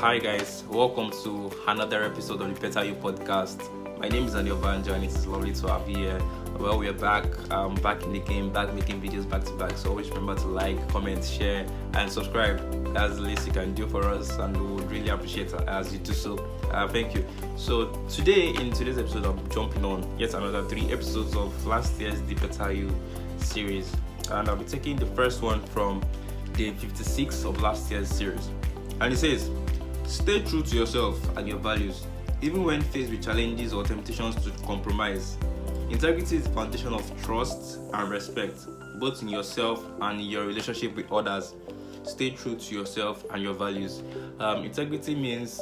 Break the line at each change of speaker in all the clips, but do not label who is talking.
Hi guys, welcome to another episode of the Better You podcast. My name is Daniel Banja and it's lovely to have you here. Well, we're back, back in the game, back making videos back to back. So always remember to like, comment, share and subscribe. That's the least you can do for us and we would really appreciate it as you do so. Thank you. So in today's episode, I'm jumping on yet another 3 episodes of last year's The Better You series. And I'll be taking the first one from day 56 of last year's series. And it says, stay true to yourself and your values, even when faced with challenges or temptations to compromise. Integrity is the foundation of trust and respect, both in yourself and in your relationship with others. Stay true to yourself and your values. Integrity means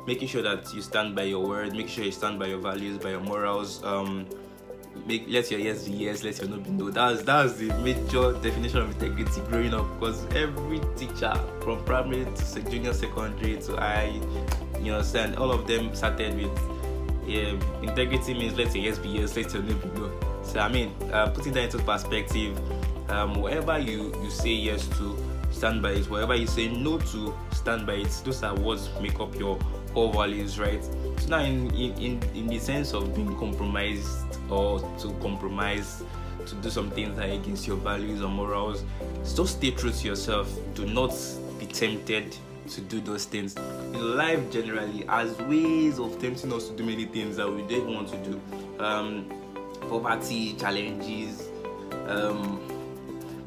making sure that you stand by your word, make sure you stand by your values, by your morals. Let your yes be yes, let your no be no. That's the major definition of integrity growing up, because every teacher from primary to junior secondary to high, you understand, all of them started with integrity means let your yes be yes, let your no be no. So putting that into perspective, whatever you say yes to, stand by it. Whatever you say no to, stand by it. Those are what make up your core values, right? So now in the sense of being compromised or to compromise to do some things that are against your values or morals, just stay true to yourself. Do not be tempted to do those things. In life generally has ways of tempting us to do many things that we don't want to do. Poverty, challenges,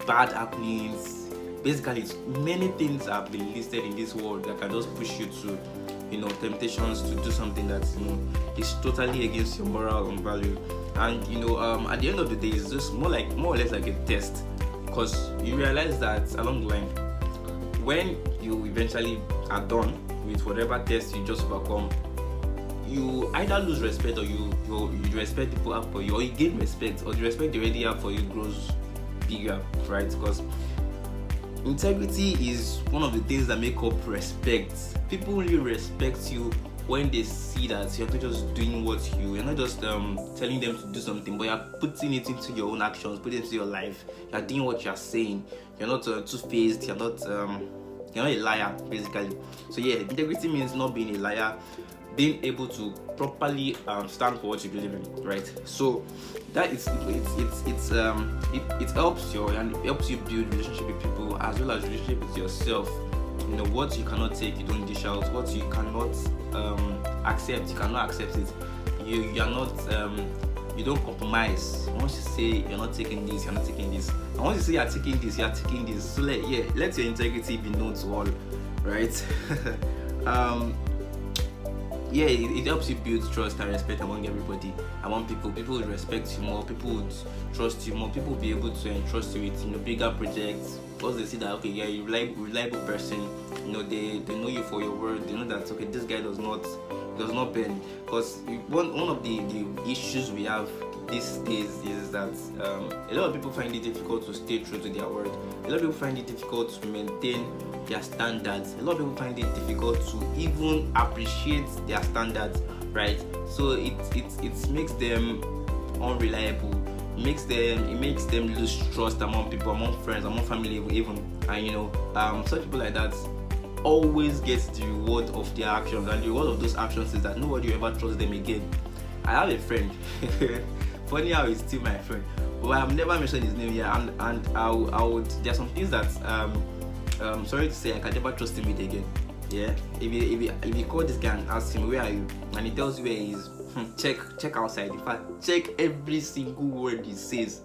bad happenings. Basically, many things have been listed in this world that can just push you to, temptations to do something that is totally against your moral and value. And at the end of the day, it's just more or less like a test, because you realize that along the line, when you eventually are done with whatever test you just overcome, you either lose respect or you respect people have for you, or you gain respect, or the respect they already have for you grows bigger, right? Because integrity is one of the things that make up respect. People only respect you when they see that you're not just doing you're not just telling them to do something, but you're putting it into your own actions, putting it into your life. You're doing what you're saying. You're not two-faced. You're not a liar, basically. So integrity means not being a liar, being able to properly stand for what you believe in, right? So that it helps you, and it helps you build relationship with people as well as relationship with yourself. What you cannot take, you don't dish out. What you cannot accept, you cannot accept it. You are not you don't compromise. Once you say you're not taking this, you're not taking this. And once you say you're taking this, you're taking this. So let your integrity be known to all, right? It helps you build trust and respect among everybody, among people. People will respect you more, people would trust you more, people will be able to entrust you with bigger projects, because they see that you're a reliable person. They know you for your word. They know that this guy does not bend. Because one of the issues we have these days is that a lot of people find it difficult to stay true to their word. A lot of people find it difficult to maintain their standards. A lot of people find it difficult to even appreciate their standards, right? So it makes them unreliable. It makes them lose trust among people, among friends, among family even. And such people like that always get the reward of their actions, and the reward of those actions is that nobody will ever trust them again. I have a friend. Funny how he's still my friend, but I have never mentioned his name here. And I would. There are some things that sorry to say, I can never trust him with again. Yeah. If you call this guy and ask him where are you, and he tells you where he is, check outside. In fact, check every single word he says.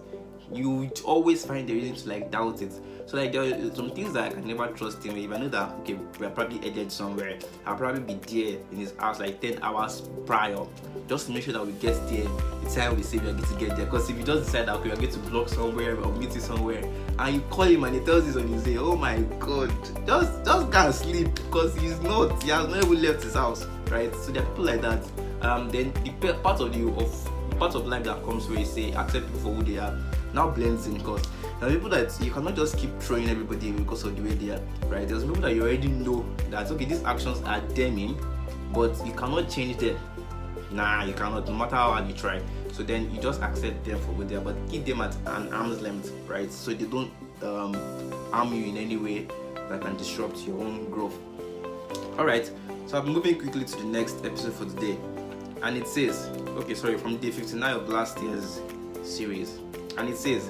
You would always find a reason to doubt it. So there are some things that I can never trust him. If I know that we're probably headed somewhere, I'll probably be there in his house 10 hours prior, just to make sure that we get there the time we say we are going to get there. Because if you just decide that we are going to block somewhere or meet you somewhere, and you call him and he tells you on his day, oh my god, just go and sleep, because he has not even left his house, right? So there are people like that. Then the part of life that comes where you say accept people for who they are now blends in, because there are people that you cannot just keep throwing everybody away because of the way they are, right? There's people that you already know that these actions are damning, but you cannot change them. You cannot, no matter how hard you try. So then you just accept them for who they are, but keep them at an arm's length, right? So they don't harm you in any way that can disrupt your own growth. All right, so I'm moving quickly to the next episode for today, and it says, from day 59 of last year's series, and it says,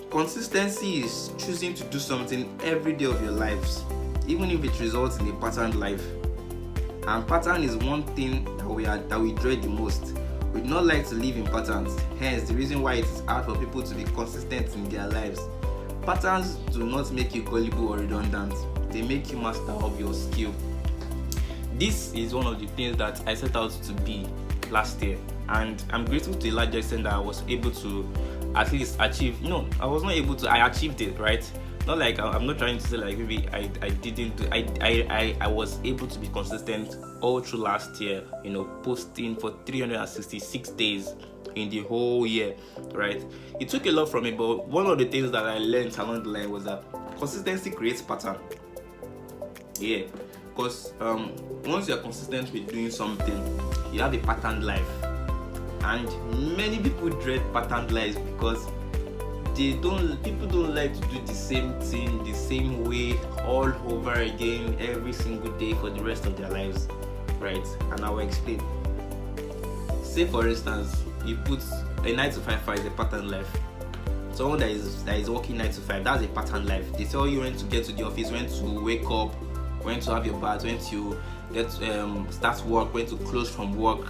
consistency is choosing to do something every day of your lives, even if it results in a patterned life. And pattern is one thing that we dread the most. We do not like to live in patterns, hence the reason why it is hard for people to be consistent in their lives. Patterns do not make you gullible or redundant, they make you master of your skill. This is one of the things that I set out to be last year, and I'm grateful to a large extent that I was able to at least achieve. I achieved it, right? Not like I'm not trying to say like maybe I didn't do. I was able to be consistent all through last year, posting for 366 days in the whole year, right? It took a lot from me, but one of the things that I learned along the line was that consistency creates pattern. Yeah, because once you're consistent with doing something, you have a patterned life, and many people dread patterned lives because people don't like to do the same thing the same way all over again every single day for the rest of their lives, right? And I will explain. Say for instance, you put a 9 to 5 is a pattern life. Someone that is working 9 to 5, that's a pattern life. They tell you when to get to the office, when to wake up, when to have your bath, when to get start work, when to close from work.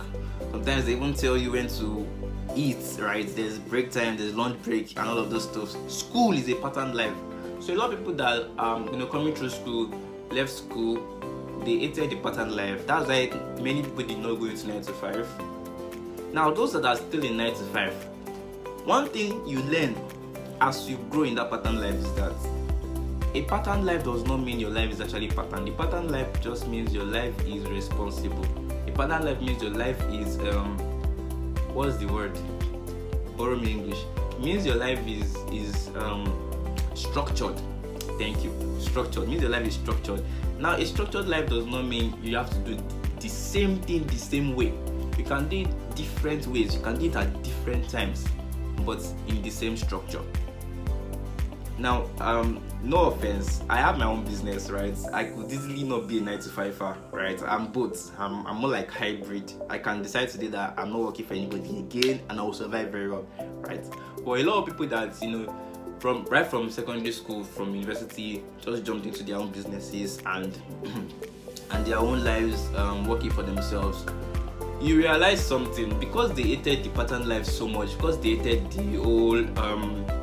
Sometimes they even tell you when to eat, right? There's break time, there's lunch break, and all of those stuff. School is a pattern life. So a lot of people that coming through school, left school, they entered the pattern life. That's why many people did not go into 9 to 5. Now those that are still in 9 to 5, one thing you learn as you grow in that pattern life is that a pattern life does not mean your life is actually patterned. The pattern life just means your life is responsible. A pattern life means your life is what's the word? Borrow me English. It means your life is structured. Thank you. Structured. It means your life is structured. Now, a structured life does not mean you have to do the same thing the same way. You can do it different ways. You can do it at different times, but in the same structure. Now, no offense, I have my own business, right? I could easily not be a 9 to 5er, right? I'm both. I'm more like hybrid. I can decide today that I'm not working for anybody again, and I will survive very well, right? But a lot of people that from secondary school, from university, just jumped into their own businesses and their own lives, working for themselves. You realize something, because they hated the pattern life so much, because they hated the old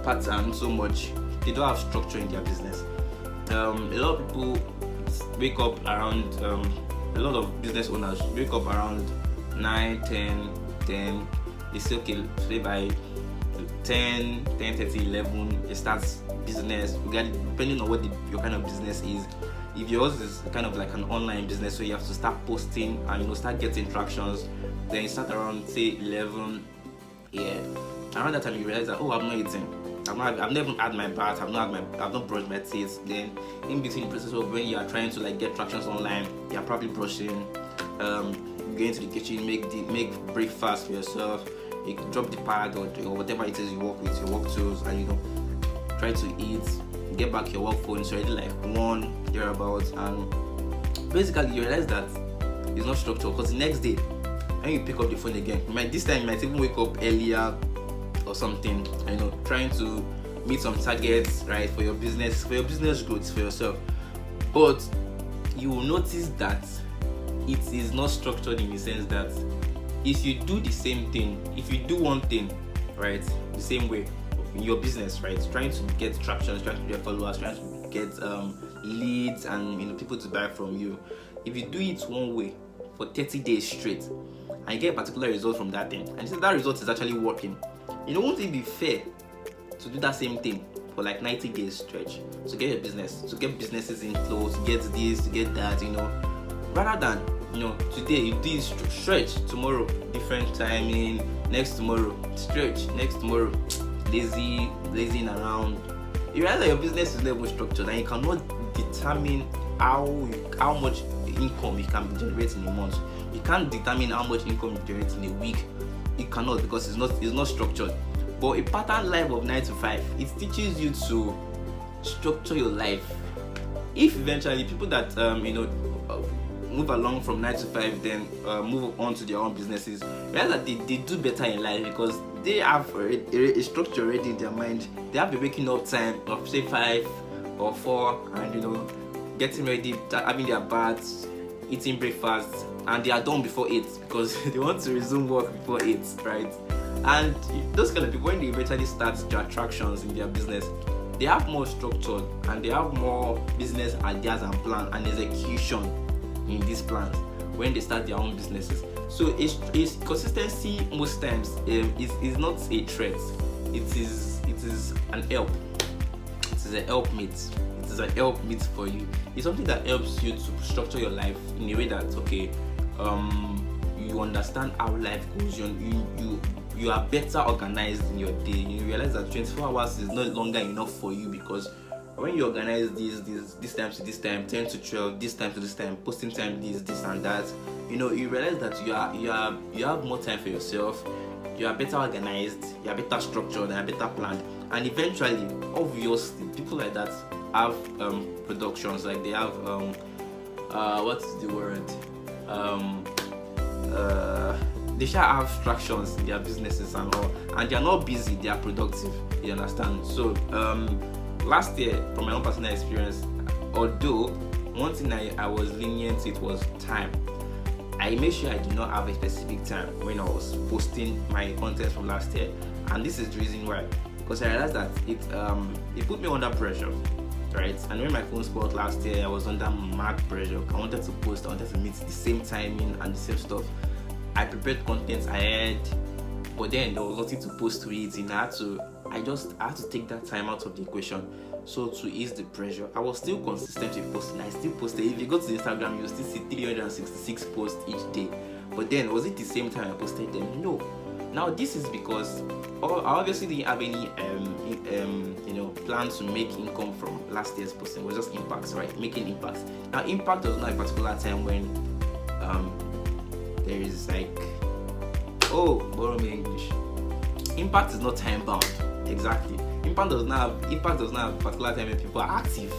pattern so much, they don't have structure in their business. A lot of people wake up around, a lot of business owners wake up around 9, 10. They say, okay, say by 10, 10:30, 11, it starts business. Depending on what your kind of business is. If yours is kind of like an online business, so you have to start posting and start getting tractions, then you start around say 11. Yeah, around that time you realize that, oh, I'm not eating. I've never had my bath. I've not brushed my teeth. Then in between the process of when you are trying to like get tractions online, you're probably brushing, going to the kitchen, make breakfast for yourself. You drop the pad or whatever it is you work with, your work tools, and try to eat. Get back your work phone. It's already like 1 thereabouts, and basically you realize that it's not structured, because the next day when you pick up the phone again, this time you might even wake up earlier or something, trying to meet some targets, right, for your business growth, for yourself. But you will notice that it is not structured in the sense that if you do the same thing, if you do one thing, right, the same way in your business, right, trying to get traction, trying to get followers, trying to get leads and people to buy from you, if you do it one way for 30 days straight and you get a particular result from that thing, and you see that result is actually working, won't it be fair to do that same thing for like 90 days stretch to get your business, to get businesses in flow, to get this, to get that, rather than today you do stretch, tomorrow different timing, next tomorrow stretch, next tomorrow lazing around. You realize that your business is not even structured, and you cannot determine how much income you can generate in a month. You can't determine how much income you generate in a week. You cannot, because it's not structured. But a pattern life of 9 to 5, it teaches you to structure your life. If eventually people that move along from 9 to 5, then move on to their own businesses, realize that they do better in life because they have a structure already in their mind. They have a waking up time of say 5 or 4, and getting ready, having their baths, eating breakfast, and they are done before 8 because they want to resume work before 8, right? And those kind of people, when they eventually start their attractions in their business, they have more structure and they have more business ideas and plan and execution in these plans when they start their own businesses. So it's consistency most times is not a threat. It is an help. It is a helpmate. It is a helpmate for you. It's something that helps you to structure your life in a way that you understand how life goes. You are better organized in your day. You realize that 24 hours is no longer enough for you, because when you organize this time to this time, 10 to 12, this time to this time, posting time, this and that, you realize that you have more time for yourself. You are better organized, you are better structured, and you are better planned. And eventually, obviously, people like that have productions, like they have what's the word? They shall have structures in their businesses and all, and they are not busy, they are productive. You understand? So last year, from my own personal experience, although one thing I was lenient, it was time. I made sure I did not have a specific time when I was posting my content from last year, and this is the reason why. Because I realized that it put me under pressure, right? And when my phone spoiled last year, I was under mad pressure. I wanted to post, I wanted to meet the same timing and the same stuff. I prepared content ahead, but then there was nothing to post to it, and I had to take that time out of the equation. So to ease the pressure, I was still consistent with posting. I still posted. If you go to Instagram, you'll still see 366 posts each day. But then, was it the same time I posted them? No. Now this is because I obviously didn't have any plan to make income from last year's posting. It was just impacts, right? Making impacts. Now impact was not a particular time when there is like, borrow me English. Impact is not time bound. Exactly. Impact does not have a particular time when people are active.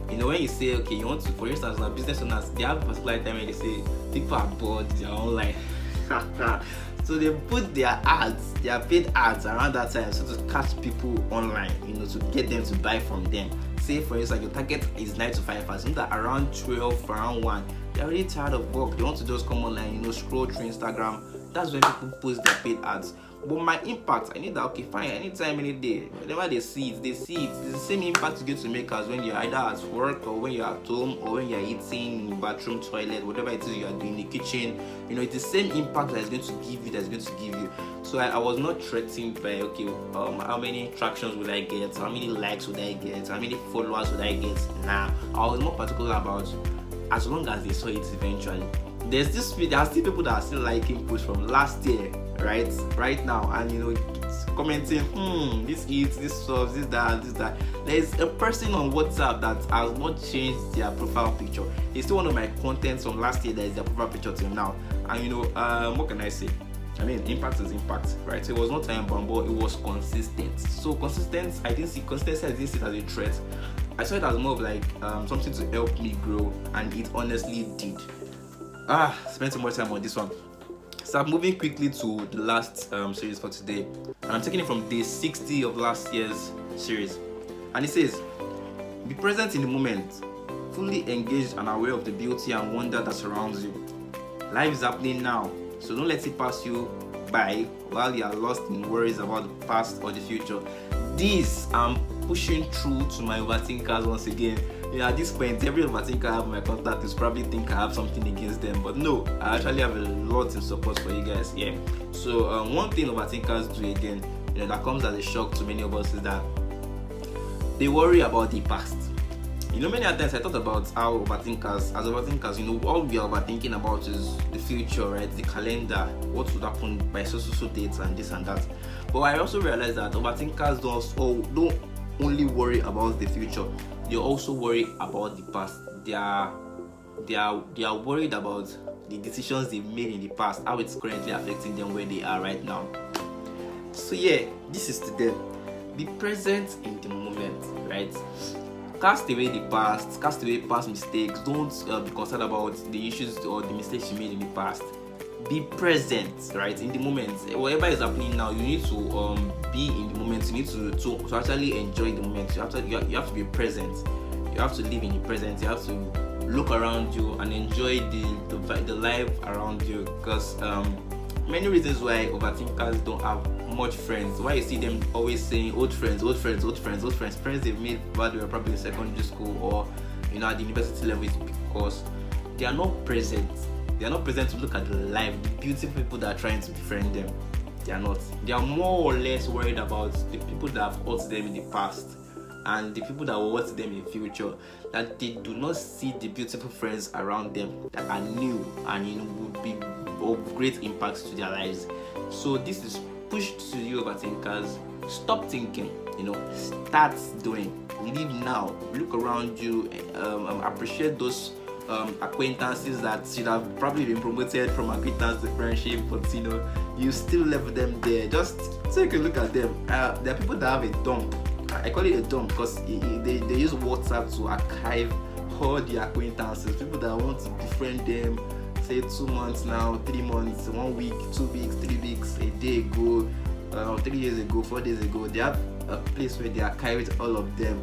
When you say, okay, you want to, for instance, now business owners, they have a particular time when they say people are bored, they are online. So they put their paid ads around that time, so to catch people online, to get them to buy from them. Say for instance, your target is 9 to 5 hours, that around 12, around 1, they're already tired of work. They want to just come online, scroll through Instagram. That's when people post their paid ads. But my impact, I need that, okay, fine, anytime, any day, whenever they see it. It's the same impact you get to make as when you're either at work, or when you're at home, or when you're eating in the bathroom, toilet, whatever it is you are doing in the kitchen. It's the same impact that's going to give you. So I was not threatened by, okay, how many tractions would I get, how many likes would I get, how many followers would I get. Nah, I was more particular about as long as they saw it eventually. There are still people that are still liking posts from last year, right now, and commenting, this eats, this solves, this that. There's a person on WhatsApp that has not changed their profile picture. It's still one of my contents from last year that is their profile picture till now. And what can I say? Impact is impact, right? So it was not time bound, but it was consistent. So consistency, I didn't see it as a threat. I saw it as more of like something to help me grow, and it honestly did. Spend some more time on this one. So I'm moving quickly to the last series for today, and I'm taking it from day 60 of last year's series. And it says, be present in the moment, fully engaged and aware of the beauty and wonder that surrounds you. Life is happening now, so don't let it pass you by while you are lost in worries about the past or the future. This I'm pushing through to my overthinkers once again. At this point, every overthinker I have my contact is probably think I have something against them, but no, I actually have a lot in support for you guys. Yeah. So one thing overthinkers do again, that comes as a shock to many of us, is that they worry about the past. Many times I thought about how as overthinkers, all we are overthinking about is the future, right? The calendar, what would happen by so dates and this and that. But I also realized that overthinkers don't only worry about the future. They also worry about the past. They are worried about the decisions they've made in the past, how it's currently affecting them where they are right now. So yeah, this is to them. Be present in the moment, right? cast away the past, cast away past mistakes. Don't be concerned about the issues or the mistakes you made in the past. Be present, right, in the moment. Whatever is happening now, you need to be in the moment. You need to actually enjoy the moment. You have to be present. You have to live in the present. You have to look around you and enjoy the life around you. Because many reasons why overthinkers don't have much friends. Why you see them always saying old friends they've made while they were probably in secondary school or at the university level, is because they are not present. They are not present to look at the life, the beautiful people that are trying to befriend them. They are not. They are more or less worried about the people that have hurt them in the past and the people that will hurt them in the future. That they do not see the beautiful friends around them that are new and would be of great impact to their lives. So this is pushed to you overthinkers. Stop thinking. Start doing. Live now. Look around you. Appreciate those acquaintances that should have probably been promoted from acquaintance to friendship, but you still left them there. Just take a look at them. There are people that have a dump. I call it a dump because they use WhatsApp to archive all the acquaintances. People that want to befriend them, say 2 months now, 3 months, 1 week, 2 weeks, 3 weeks, a day ago, 3 years ago, 4 days ago. They have a place where they archived all of them,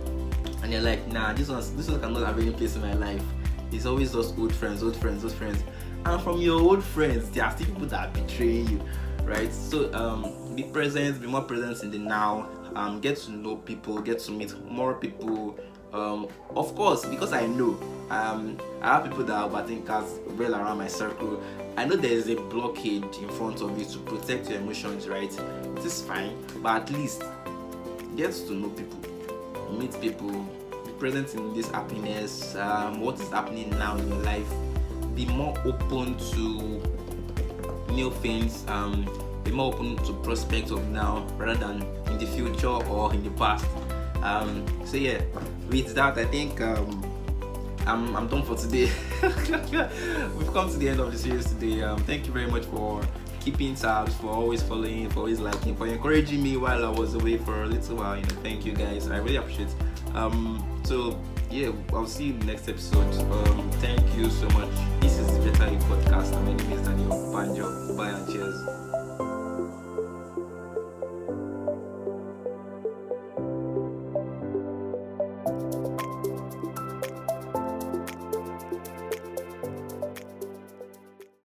and they're like, nah, this one cannot have any place in my life. It's always those old friends. And from your old friends, there are still people that are betraying you, right? So be present, be more present in the now. Get to know people, get to meet more people. Of course, because I know I have people that are overthinkers well around my circle. I know there is a blockade in front of you to protect your emotions, right? It is fine, but at least get to know people, meet people. Present in this happiness, what is happening now in your life. Be more open to new things, be more open to prospects of now rather than in the future or in the past. So yeah, with that I think I'm done for today. We've come to the end of the series today. Thank you very much for keeping tabs, for always following, for always liking, for encouraging me while I was away for a little while. Thank you guys, I really appreciate it. So yeah, I'll see you in the next episode. Thank you so much. This is the Better You Podcast.